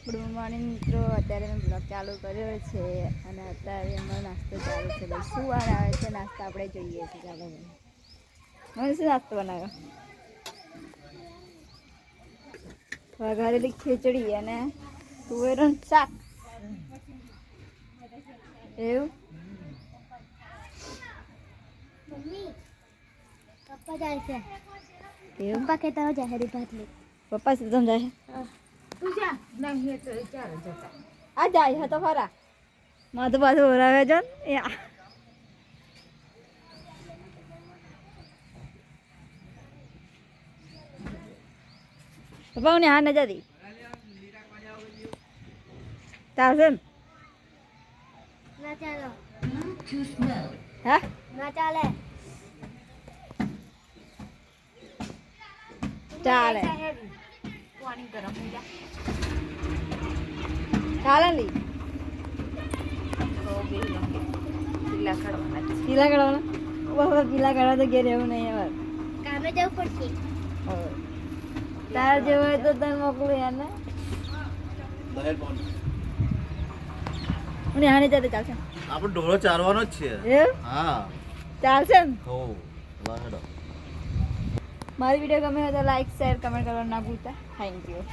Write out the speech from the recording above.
Good morning મિત્રો, અત્યારે મેં બ્લોગ ચાલુ કર્યો છે અને અત્યારે અમારો નાસ્તો ચાલુ છે. ભાઈ શું વાર આવે છે નાસ્તા આપણે જોઈએ છીએ. ચાલો ભાઈ, મને શું નાસ્તો બનાવ્યો? વઘારેલી ખીચડી અને તુવેરનું શાક. એવું પપ્પા જાય છે. એવું પપ્પા કહેતા જાય હરી ભાત લે. પપ્પા સીધા જાય તું જા નહીં તો ચાલ જતા. આ જાય છે તો ખરા. માં તો પાછું ઓરાવે છે ને પપ્પા હું હા ન જતી ચાલશે ને? ના ચાલો. હા ના ચાલે. ચાલે પાણી ગરમ થઈ જાય. ચાલે ને પીલા કાઢવાના. પીલા કાઢવાના? બાબા પીલા કાઢવા તો ઘેર એવું નહીં હવે. કામે જવું પડશે. તાર જેવું હોય તો તને મોકલું યાર ને. હું હાને જતે ચાલશે. આપણે ઢોરો ચારવાનો જ છે. એવું? હા ચાલશે ને? હો વાહડો. મારી વિડીયો ગમે હોય તો લાઈક શેર કમેન્ટ કરવાનું ના ભૂલતા. Thank you.